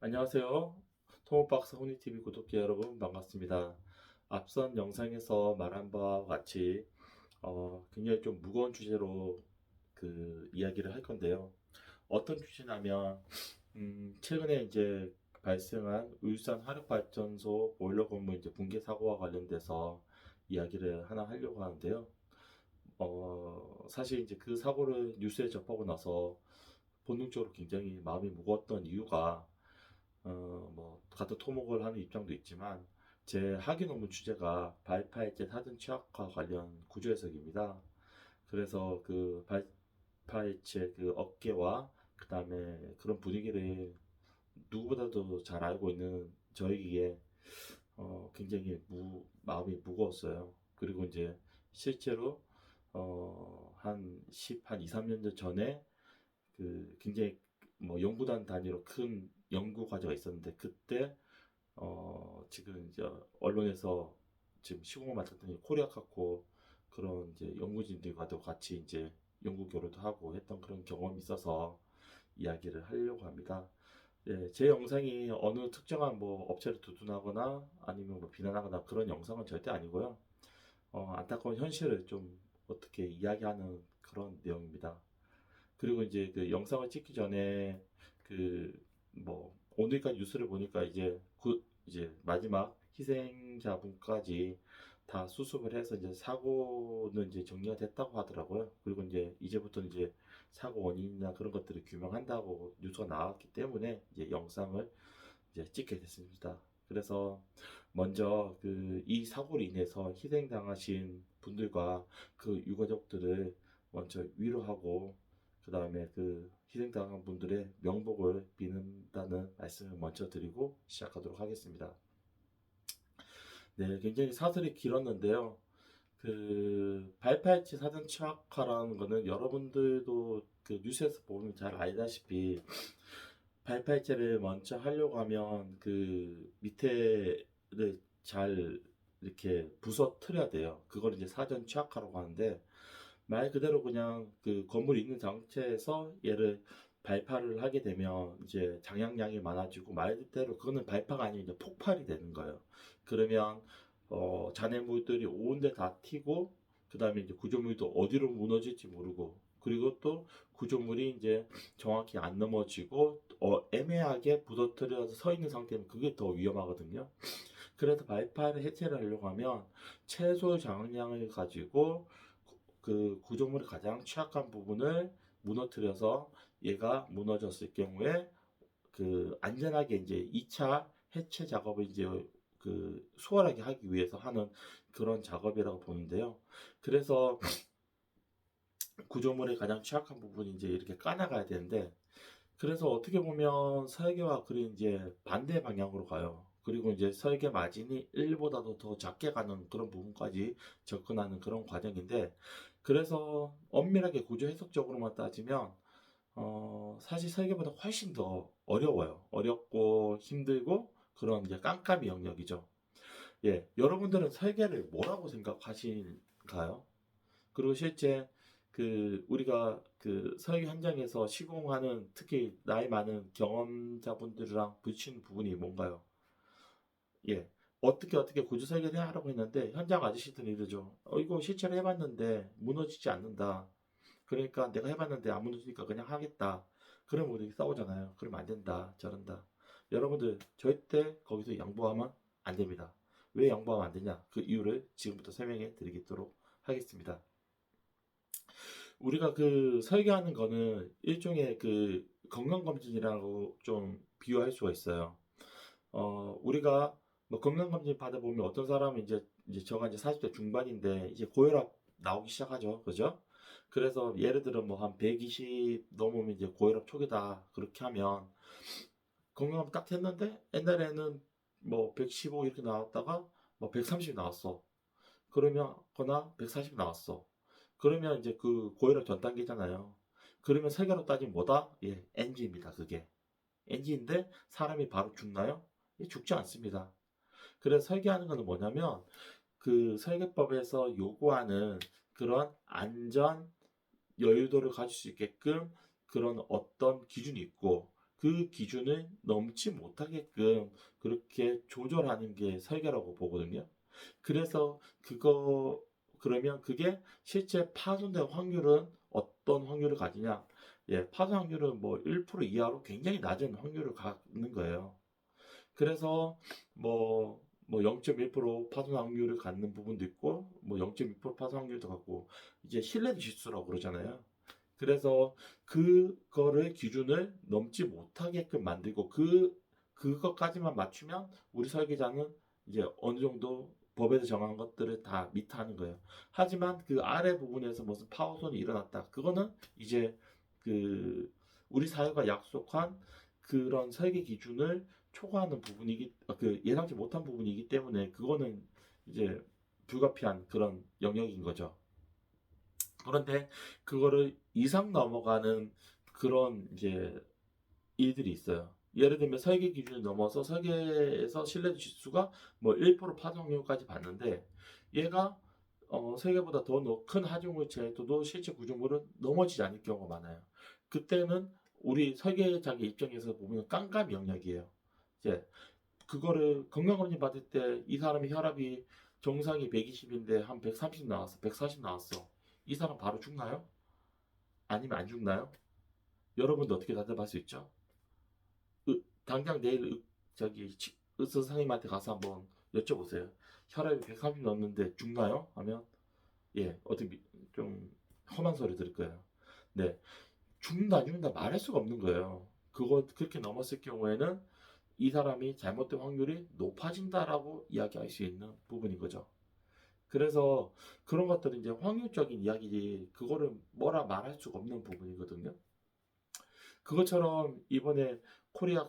안녕하세요. 토목박사 혼이TV 구독자 여러분 반갑습니다. 앞선 영상에서 말한 바와 같이 굉장히 좀 무거운 주제로 이야기를 할 건데요. 어떤 주제냐면 최근에 이제 발생한 울산 화력발전소 보일러 건물 이제 붕괴 사고와 관련돼서 이야기를 하나 하려고 하는데요. 사실 이제 그 사고를 뉴스에 접하고 나서 본능적으로 굉장히 마음이 무거웠던 이유가 뭐 같은 토목을 하는 입장도 있지만 제 학위 논문 주제가 발파액제 사전 취약과 관련 구조 해석입니다. 그래서 그 발파액체 그 업계와 그 다음에 그런 분위기를 누구보다도 잘 알고 있는 저에게 굉장히 마음이 무거웠어요. 그리고 이제 실제로 한 2, 3년 전에 굉장히 뭐 연구단 단위로 큰 연구 과제가 있었는데 그때 지금 이제 언론에서 지금 시공을 맡았더니 코리아 카코 그런 이제 연구진들과도 같이 이제 연구 교류도 하고 했던 그런 경험이 있어서 이야기를 하려고 합니다. 예, 제 영상이 어느 특정한 뭐 업체를 두둔하거나 아니면 뭐 비난하거나 그런 영상은 절대 아니고요. 안타까운 현실을 좀 어떻게 이야기하는 그런 내용입니다. 그리고 이제 그 영상을 찍기 전에 뭐 오늘까지 뉴스를 보니까 이제 마지막 희생자분까지 다 수습을 해서 이제 사고는 이제 정리가 됐다고 하더라고요. 그리고 이제부터 이제 사고 원인이나 그런 것들을 규명한다고 뉴스가 나왔기 때문에 이제 영상을 이제 찍게 됐습니다. 그래서 먼저 이 사고로 인해서 희생당하신 분들과 그 유가족들을 먼저 위로하고 그 다음에 그 희생당한 분들의 명복을 비는다는 말씀을 먼저 드리고 시작하도록 하겠습니다. 네, 굉장히 사설이 길었는데요. 발파이치 사전 취약화라는 거는 여러분들도 그 뉴스에서 보면 잘 알다시피 발파이체를 먼저 하려고 하면 그 밑에를 잘 이렇게 부서뜨려야 돼요. 그걸 이제 사전 취약화라고 하는데 말 그대로 그냥 그 건물이 있는 상태에서 얘를 발파를 하게 되면 이제 장양량이 많아지고 말 그대로 그거는 발파가 아니고 이제 폭발이 되는 거예요. 그러면 잔해물들이 온데 다 튀고 그 다음에 이제 구조물도 어디로 무너질지 모르고 그리고 또 구조물이 이제 정확히 안 넘어지고 애매하게 부서뜨려서 서 있는 상태면 그게 더 위험하거든요. 그래서 발파를 해체를 하려고 하면 최소 장량을 가지고 그 구조물의 가장 취약한 부분을 무너뜨려서 얘가 무너졌을 경우에 안전하게 이제 2차 해체 작업을 이제 수월하게 하기 위해서 하는 그런 작업이라고 보는데요. 그래서 구조물의 가장 취약한 부분이 이제 이렇게 까나가야 되는데 그래서 어떻게 보면 설계와 그린 이제 반대 방향으로 가요. 그리고 이제 설계 마진이 1보다도 더 작게 가는 그런 부분까지 접근하는 그런 과정인데, 그래서 엄밀하게 구조 해석적으로만 따지면, 사실 설계보다 훨씬 더 어려워요. 어렵고 힘들고 그런 이제 깜깜이 영역이죠. 예, 여러분들은 설계를 뭐라고 생각하실까요? 그리고 실제 우리가 설계 현장에서 시공하는 특히 나이 많은 경험자분들이랑 부딪히는 부분이 뭔가요? 예. 어떻게 구조 설계를 하라고 했는데 현장 아저씨들은 이러죠. 이거 실제로 해봤는데 무너지지 않는다. 그러니까 내가 해봤는데 안 무너지니까 그냥 하겠다. 그럼 우리 싸우잖아요. 그러면 안 된다. 저런다. 여러분들 절대 거기서 양보하면 안 됩니다. 왜 양보하면 안 되냐? 그 이유를 지금부터 설명해 드리도록 하겠습니다. 우리가 설계하는 거는 일종의 건강검진이라고 좀 비유할 수가 있어요. 우리가 뭐 건강검진 받아보면 어떤 사람은 이제 저가 이제 40대 중반인데 이제 고혈압 나오기 시작하죠. 그죠? 그래서 예를 들어 뭐 한 120 넘으면 이제 고혈압 초기다. 그렇게 하면 건강검진 딱 했는데 옛날에는 뭐 115 이렇게 나왔다가 뭐 130 나왔어. 그러면 거나 140 나왔어. 그러면 이제 고혈압 전 단계잖아요. 그러면 설계로 따지면 뭐다? 예, NG입니다. 그게. NG인데 사람이 바로 죽나요? 예, 죽지 않습니다. 그래서 설계하는 거는 뭐냐면 설계법에서 요구하는 그런 안전 여유도를 가질 수 있게끔 그런 어떤 기준이 있고 그 기준을 넘지 못하게끔 그렇게 조절하는 게 설계라고 보거든요. 그래서 그러면 그게 실제 파손될 확률은 어떤 확률을 가지냐? 예, 파손 확률은 뭐 1% 이하로 굉장히 낮은 확률을 갖는 거예요. 그래서 뭐 0.1% 파손 확률을 갖는 부분도 있고, 뭐 0.2% 파손 확률도 갖고, 이제 신뢰 지수라고 그러잖아요. 그래서 그거를 기준을 넘지 못하게끔 만들고, 그것까지만 맞추면 우리 설계자는 이제 어느 정도 법에서 정한 것들을 다 미타하는 거예요. 하지만 그 아래 부분에서 무슨 파손이 일어났다. 그거는 이제 그 우리 사회가 약속한 그런 설계 기준을 초과하는 그 예상치 못한 부분이기 때문에 그거는 이제 불가피한 그런 영역인 거죠. 그런데 그거를 이상 넘어가는 그런 이제 일들이 있어요. 예를 들면 설계 기준을 넘어서 설계에서 신뢰도 지수가 뭐 1% 파손률까지 봤는데, 얘가 설계보다 더 큰 하중물 제도도 실제 구조물은 넘어지지 않을 경우가 많아요. 그때는 우리 설계자의 입장에서 보면 깜깜이 영역이에요. 이제 그거를 건강검진 받을 때 이 사람의 혈압이 정상이 120인데 한 130 나왔어, 140 나왔어. 이 사람 바로 죽나요? 아니면 안 죽나요? 여러분도 어떻게 대답할 수 있죠? 당장 내일 의사 선생님한테 가서 한번 여쭤보세요. 혈압이 130 넘는데 죽나요? 하면 예, 어떻게 좀 험한 소리 들을 거예요. 네, 죽는다 안 죽는다 말할 수가 없는 거예요. 그렇게 넘었을 경우에는 이 사람이 잘못된 확률이 높아진다라고 이야기할 수 있는 부분인 거죠. 그래서 그런 것들은 이제 확률적인 이야기지 그거를 뭐라 말할 수가 없는 부분이거든요. 그것처럼 이번에 코리아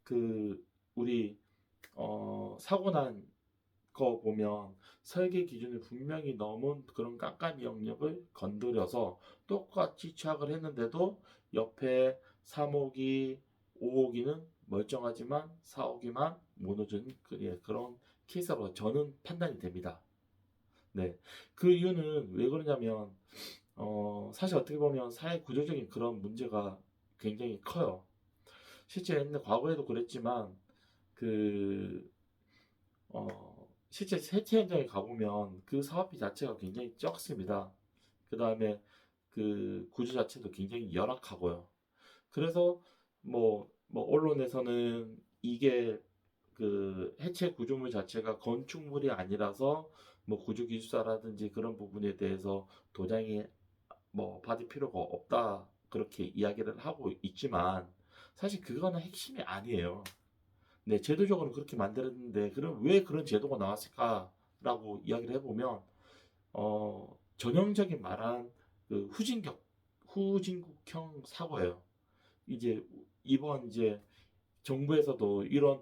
그 우리 사고 난 거 보면 설계 기준을 분명히 넘은 그런 깜깜이 영역을 건드려서 똑같이 취약을 했는데도 옆에 3호기, 5호기는 멀쩡하지만 4호기만 무너진 그런 케이스로 저는 판단이 됩니다. 네, 그 이유는 왜 그러냐면 사실 어떻게 보면 사회 구조적인 그런 문제가 굉장히 커요. 실제 옛날 과거에도 그랬지만 그 실제 세체 현장에 가보면 그 사업비 자체가 굉장히 적습니다. 그 다음에 그 구조 자체도 굉장히 열악하고요. 그래서 언론에서는 이게 그 해체 구조물 자체가 건축물이 아니라서 뭐 구조기술사라든지 그런 부분에 대해서 도장이 받을 필요가 없다 그렇게 이야기를 하고 있지만 사실 그거는 핵심이 아니에요. 네, 제도적으로 그렇게 만들었는데 그럼 왜 그런 제도가 나왔을까라고 이야기를 해보면 전형적인 말한 그 후진국형 사고예요. 이제 이번 이제 정부에서도 이런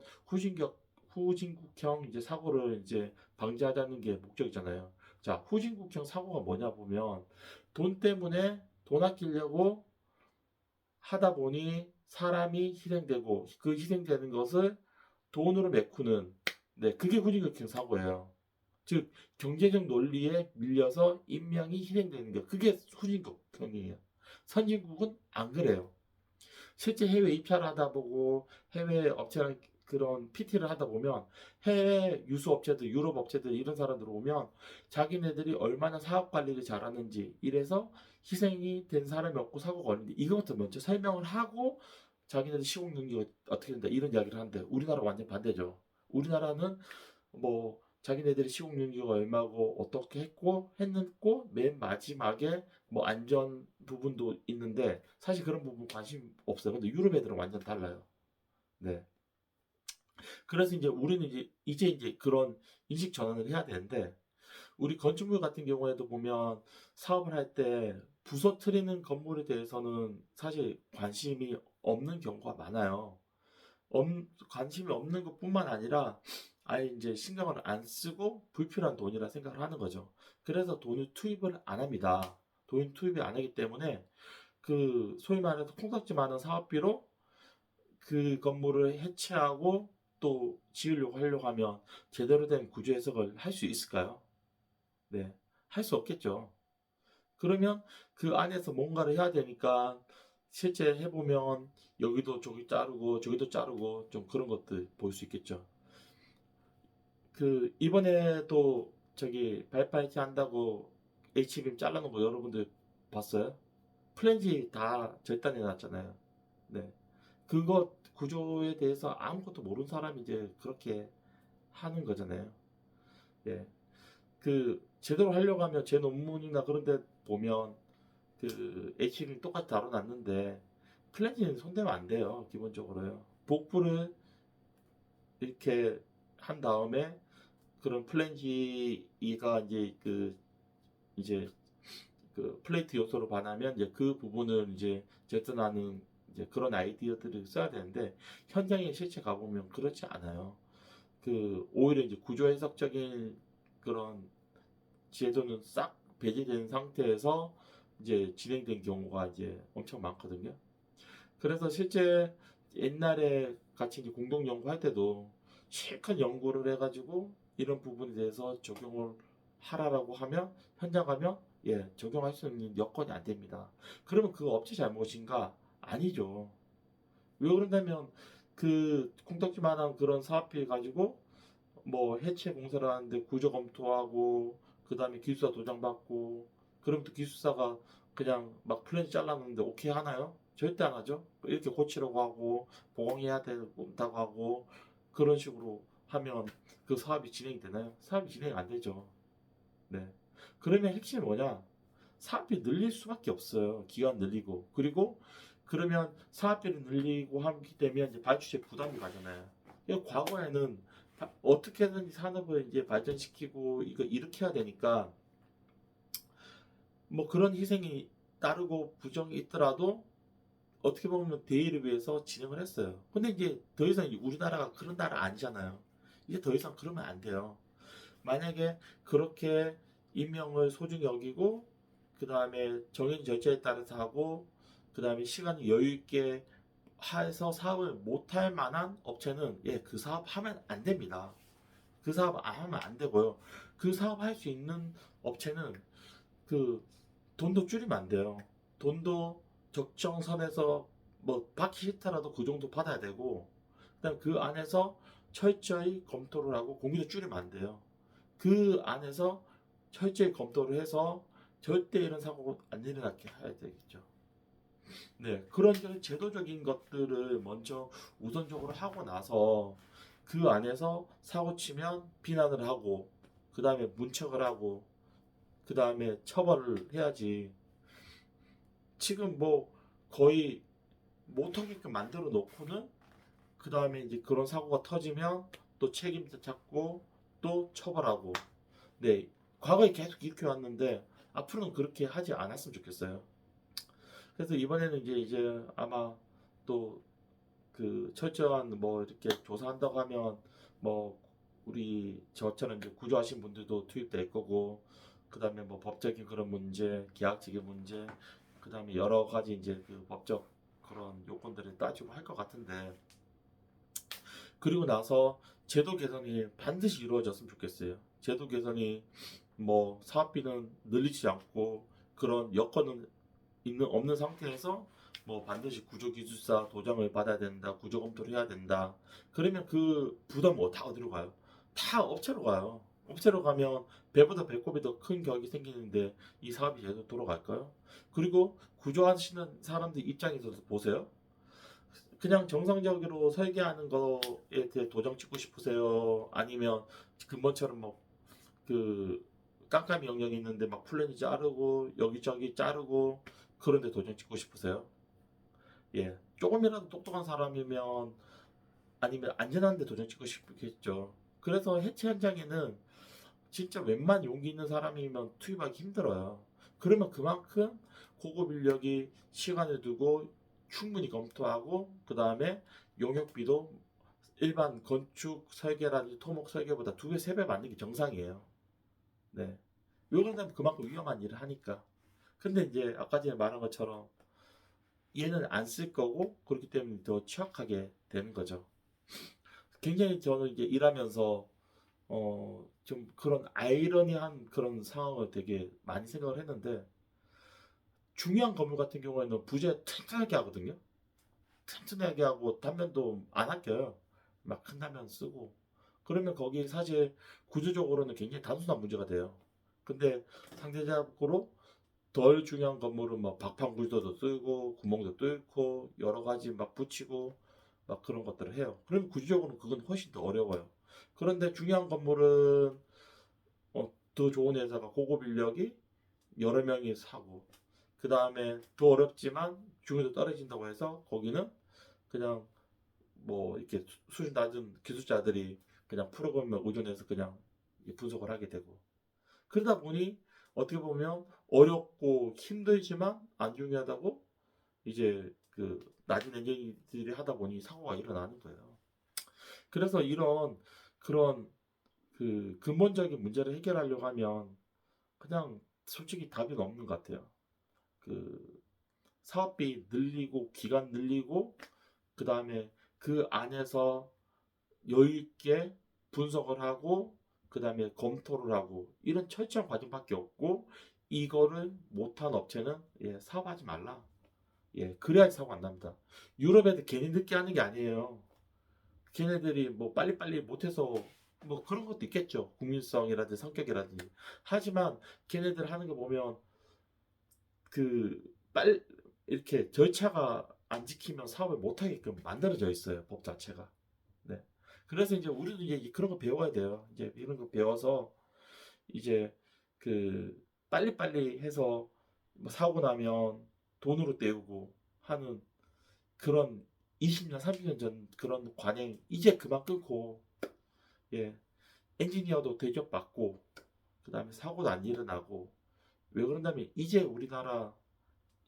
후진국형 이제 사고를 이제 방지하자는 게 목적이잖아요. 자, 후진국형 사고가 뭐냐 보면 돈 때문에 돈 아끼려고 하다 보니 사람이 희생되고 그 희생되는 것을 돈으로 메꾸는 네, 그게 후진국형 사고예요. 즉 경제적 논리에 밀려서 인명이 희생되는 게 그게 후진국형이에요. 선진국은 안 그래요. 실제 해외 입찰을 하다 보고 해외 업체랑 그런 PT를 하다 보면 해외 유수 업체들, 유럽 업체들 이런 사람들 오면 자기네들이 얼마나 사업 관리를 잘하는지 이래서 희생이 된 사람이 없고 사고가 없는데 이것부터 먼저 설명을 하고 자기네들 시공 능력이 어떻게 된다 이런 이야기를 하는데 우리나라 완전 반대죠. 우리나라는 자기네들이 시공 능력이 얼마고 어떻게 했고 맨 마지막에 안전 부분도 있는데 사실 그런 부분 관심 없어요. 근데 유럽 애들은 완전 달라요. 네. 그래서 이제 우리는 이제 그런 인식 전환을 해야 되는데 우리 건축물 같은 경우에도 보면 사업을 할 때 부서뜨리는 건물에 대해서는 사실 관심이 없는 경우가 많아요. 관심이 없는 것뿐만 아니라 아예 이제 신경을 안 쓰고 불필요한 돈이라 생각을 하는 거죠. 그래서 돈을 투입을 안 합니다. 돈 투입을 안 하기 때문에 그 소위 말해서 콩깍지 많은 사업비로 그 건물을 해체하고 또 지으려고 하려고 하면 제대로 된 구조 해석을 할 수 있을까요? 네. 할 수 없겠죠. 그러면 그 안에서 뭔가를 해야 되니까 실제 해보면 여기도 저기 자르고 저기도 자르고 좀 그런 것들 볼 수 있겠죠. 그 이번에도 저기 발파이트 한다고 H빔 잘라놓은 거 여러분들 봤어요? 플랜지 다 절단해 놨잖아요. 네. 그거 구조에 대해서 아무것도 모르는 사람이 이제 그렇게 하는 거잖아요. 예. 그 제대로 하려고 하면 제 논문이나 그런 데 보면 그 H빔 똑같이 다뤄놨는데 플랜지는 손대면 안 돼요. 기본적으로요. 복부를 이렇게 한 다음에 그런 플랜지가 이제 그 플레이트 요소로 반하면 이제 그 부분을 이제 재현하는 이제 그런 아이디어들을 써야 되는데 현장에 실제 가보면 그렇지 않아요. 그 오히려 이제 구조 해석적인 그런 지혜도는 싹 배제된 상태에서 이제 진행된 경우가 이제 엄청 많거든요. 그래서 실제 옛날에 같이 이제 공동 연구할 때도 실컷 연구를 해가지고 이런 부분에 대해서 적용을 하라라고 하면 현장 가면 예 적용할 수 있는 여건이 안 됩니다. 그러면 그 업체 잘못인가? 아니죠. 왜 그런다면 그 콩딱지만한 그런 사업비 가지고 뭐 해체 공사를 하는데 구조 검토하고 그 다음에 기술사 도장 받고 그럼 또 기술사가 그냥 막 플랜 잘랐는데 오케이 하나요? 절대 안 하죠. 이렇게 고치려고 하고 보강해야 된다고 하고 그런 식으로 하면 그 사업이 진행이 되나요? 사업이 진행 안 되죠. 네. 그러면 핵심이 뭐냐? 사업비 늘릴 수밖에 없어요. 기간 늘리고. 그리고 그러면 사업비를 늘리고 하게 되면 이제 발주처에 부담이 가잖아요. 과거에는 어떻게든 산업을 이제 발전시키고 이거 일으켜야 되니까 뭐 그런 희생이 따르고 부정이 있더라도 어떻게 보면 대의를 위해서 진행을 했어요. 근데 이제 더 이상 우리나라가 그런 나라 아니잖아요. 이제 더 이상 그러면 안 돼요. 만약에 그렇게 인명을 소중히 여기고 그 다음에 정해진 절차에 따라서 하고 그 다음에 시간을 여유 있게 해서 사업을 못할 만한 업체는 예, 그 사업 하면 안 됩니다. 그 사업 안 하면 안 되고요. 그 사업 할 수 있는 업체는 그 돈도 줄이면 안 돼요. 돈도 적정선에서 뭐 받기 싫더라도 그 정도 받아야 되고 그다음 그 안에서 철저히 검토를 하고 공기도 줄이면 안 돼요. 그 안에서 철저히 검토를 해서 절대 이런 사고가 안 일어나게 해야 되겠죠. 네, 그런 제도적인 것들을 먼저 우선적으로 하고 나서 그 안에서 사고 치면 비난을 하고 그 다음에 문책을 하고 그 다음에 처벌을 해야지. 지금 뭐 거의 못하게끔 만들어 놓고는 그 다음에 이제 그런 사고가 터지면 또 책임자 찾고 또 처벌하고. 네, 과거에 계속 이렇게 왔는데 앞으로는 그렇게 하지 않았으면 좋겠어요. 그래서 이번에는 이제 아마 또 그 철저한 뭐 이렇게 조사한다고 하면 뭐 우리 저처럼 이제 구조하신 분들도 투입될 거고 그 다음에 뭐 법적인 그런 문제, 계약적인 문제, 그 다음에 여러 가지 이제 그 법적 그런 요건들을 따지고 할 것 같은데 그리고 나서 제도 개선이 반드시 이루어졌으면 좋겠어요. 제도 개선이 뭐 사업비는 늘리지 않고 그런 여건은 있는 없는 상태에서 뭐 반드시 구조기술사 도장을 받아야 된다, 구조 검토를 해야 된다. 그러면 그 부담 다 어디로 가요? 다 업체로 가요. 업체로 가면 배보다 배꼽이 더 큰 격이 생기는데 이 사업이 제대로 돌아갈까요? 그리고 구조하시는 사람들 입장에서 보세요. 그냥 정상적으로 설계하는 거에 대해 도장 찍고 싶으세요? 아니면 근본처럼 뭐 그 깜깜이 영역이 있는데 막 플랜이 자르고 여기저기 자르고 그런데 도장 찍고 싶으세요? 예, 조금이라도 똑똑한 사람이면 아니면 안전한데 도장 찍고 싶겠죠. 그래서 해체 현장에는 진짜 웬만 용기 있는 사람이면 투입하기 힘들어요. 그러면 그만큼 고급 인력이 시간을 두고 충분히 검토하고 그 다음에 용역비도 일반 건축 설계라든지 토목 설계보다 2배, 3배 받는 게 정상이에요. 네. 왜 그러냐면 그만큼 위험한 일을 하니까. 근데 이제 아까 전에 말한 것처럼 얘는 안 쓸 거고 그렇기 때문에 더 취약하게 되는 거죠. 굉장히 저는 이제 일하면서 좀 그런 아이러니한 그런 상황을 되게 많이 생각을 했는데 중요한 건물 같은 경우에는 부재 튼튼하게 하거든요. 튼튼하게 하고 단면도 안 아껴요. 막 큰 단면 쓰고. 그러면 거기 사실 구조적으로는 굉장히 단순한 문제가 돼요. 근데 상대적으로 덜 중요한 건물은 막 박판 구조도 쓰고 구멍도 뚫고 여러 가지 막 붙이고 막 그런 것들을 해요. 그러면 구조적으로는 그건 훨씬 더 어려워요. 그런데 중요한 건물은 더 좋은 회사가 고급 인력이 여러 명이 사고 그 다음에 더 어렵지만 중요도 떨어진다고 해서 거기는 그냥 뭐 이렇게 수준 낮은 기술자들이 그냥 프로그램을 의존해서 그냥 분석을 하게 되고 그러다 보니 어떻게 보면 어렵고 힘들지만 안 중요하다고 이제 그 낮은 엔지니어들이 하다 보니 사고가 일어나는 거예요. 그래서 이런 그런 그 근본적인 문제를 해결하려고 하면 그냥 솔직히 답이 없는 것 같아요. 그 사업비 늘리고 기간 늘리고 그 다음에 그 안에서 여유 있게 분석을 하고 그 다음에 검토를 하고 이런 철저한 과정밖에 없고 이거를 못한 업체는 사업하지 말라. 그래야 사고 안 납니다. 유럽 애들 괜히 늦게 하는 게 아니에요. 걔네들이 뭐 빨리빨리 못해서 뭐 그런 것도 있겠죠. 국민성이라든지 성격이라든지. 하지만 걔네들 하는 거 보면 그 이렇게 절차가 안 지키면 사업을 못 하게끔 만들어져 있어요. 법 자체가. 네. 그래서 이제 우리도 이제 그런 거 배워야 돼요. 이제 이런 거 배워서 이제 그 빨리빨리 해서 뭐 사고 나면 돈으로 때우고 하는 그런 20년, 30년 전 그런 관행 이제 그만 끊고 예 엔지니어도 대접받고 그 다음에 사고도 안 일어나고 왜 그런다면 이제 우리나라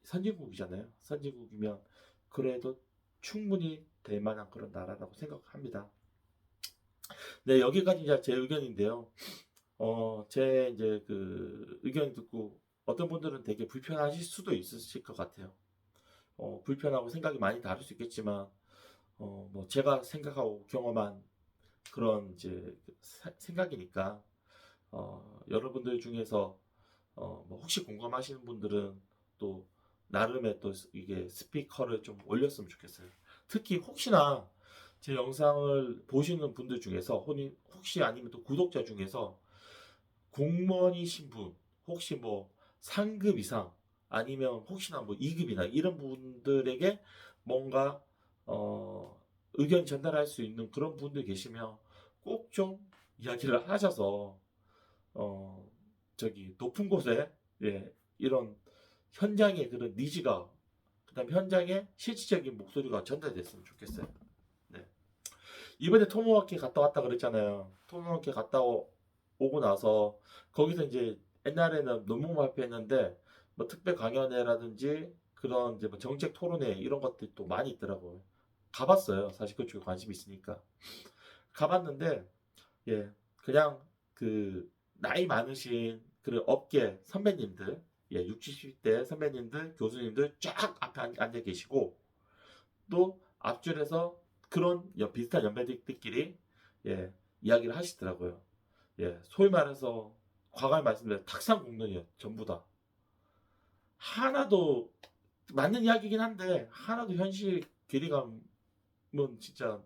선진국이잖아요. 선진국이면 그래도 충분히 될 만한 그런 나라라고 생각합니다. 네, 여기까지 이제 제 의견인데요. 제 이제 그 의견 듣고 어떤 분들은 되게 불편하실 수도 있으실 것 같아요. 불편하고 생각이 많이 다를 수 있겠지만, 뭐 제가 생각하고 경험한 그런 이제 생각이니까, 여러분들 중에서 뭐 혹시 공감하시는 분들은 또 나름의 또 이게 스피커를 좀 올렸으면 좋겠어요. 특히 혹시나 제 영상을 보시는 분들 중에서 혹시 아니면 또 구독자 중에서 공무원이신 분, 혹시 뭐 상급 이상 아니면 혹시나 뭐 2급이나 이런 분들에게 뭔가 의견 전달할 수 있는 그런 분들 계시면 꼭 좀 이야기를 하셔서 어, 저기 높은 곳에 이런 현장의 그런 니즈가 그다음 현장의 실질적인 목소리가 전달됐으면 좋겠어요. 네. 이번에 토모호키 갔다 왔다 그랬잖아요. 토모호키 갔다 오고 나서 거기서 이제 옛날에는 논문 발표했는데 뭐 특별 강연회라든지 그런 이제 뭐 정책 토론회 이런 것들이 또 많이 있더라고요. 가봤어요. 사실 그쪽에 관심이 있으니까. 가봤는데 그냥 그 나이 많으신 그 업계 선배님들 60, 70대 선배님들, 교수님들 쫙 앞에 앉아 계시고 또 앞줄에서 그런 비슷한 연배들끼리 이야기를 하시더라고요. 소위 말해서 과거에 말씀드린 탁상 공론이에요. 전부 다. 하나도 맞는 이야기긴 한데 하나도 현실 괴리감은 진짜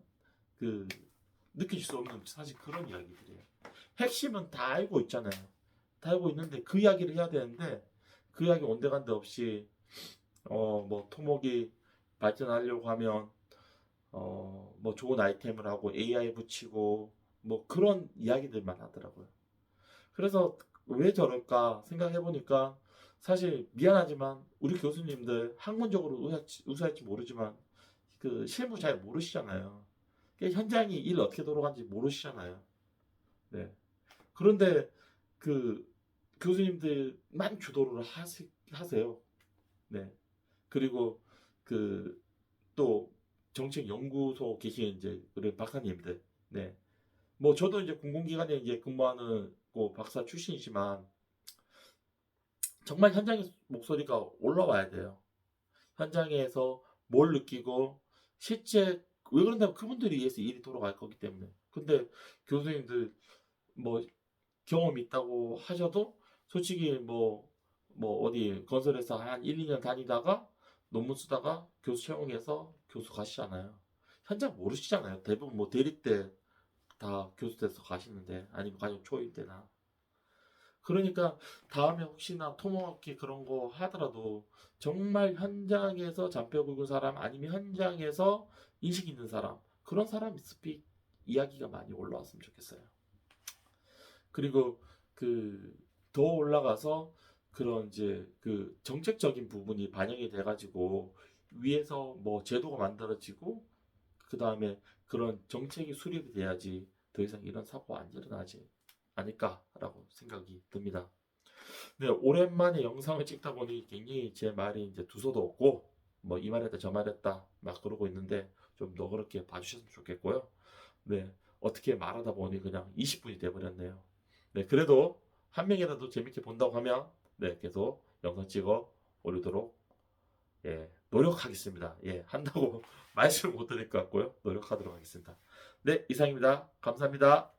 그 느낄 수 없는 사실 그런 이야기들이에요. 핵심은 다 알고 있잖아요. 다 알고 있는데 그 이야기를 해야 되는데 그 이야기 온데간데 없이 뭐 토목이 발전하려고 하면 뭐 좋은 아이템을 하고 AI 붙이고 뭐 그런 이야기들만 하더라고요. 그래서 왜 저럴까 생각해 보니까 사실 미안하지만 우리 교수님들 학문적으로 우수할지 모르지만 그 실무 잘 모르시잖아요. 현장이 일 어떻게 돌아가는지 모르시잖아요. 네. 그런데 그 교수님들만 주도를 하세요. 네. 그리고 그 또 정책 연구소 계신 이제 우리 박사님들. 네. 뭐 저도 이제 공공기관에 이제 근무하는 고 박사 출신이지만 정말 현장의 목소리가 올라와야 돼요. 현장에서 뭘 느끼고 실제 왜 그런다면 그분들이 위해서 일이 돌아갈 거기 때문에. 근데 교수님들 뭐 경험 있다고 하셔도 솔직히 뭐 뭐 어디 건설회사 한 1, 2년 다니다가 논문 쓰다가 교수 채용해서 교수 가시잖아요. 현장 모르시잖아요. 대부분 뭐 대리 때 다 교수 돼서 가시는데 아니면 가령 초임 때나. 그러니까 다음에 혹시나 토목업계 그런 거 하더라도 정말 현장에서 잔뼈 굵은 사람 아니면 현장에서 인식 있는 사람 그런 사람 스픽 이야기가 많이 올라왔으면 좋겠어요. 그리고 그 더 올라가서 그런 이제 그 정책적인 부분이 반영이 돼가지고 위에서 뭐 제도가 만들어지고 그 다음에 그런 정책이 수립이 돼야지 더 이상 이런 사고가 안 일어나지 않을까라고 생각이 듭니다. 네, 오랜만에 영상을 찍다 보니 굉장히 제 말이 이제 두서도 없고 뭐 이 말했다 저 말했다 막 그러고 있는데 좀 너그럽게 봐주셨으면 좋겠고요. 네, 어떻게 말하다 보니 그냥 20분이 돼버렸네요. 네, 그래도 한 명이라도 재밌게 본다고 하면 네, 계속 영상 찍어 올리도록 예, 노력하겠습니다. 예, 한다고 말씀을 못 드릴 것 같고요. 노력하도록 하겠습니다. 네, 이상입니다. 감사합니다.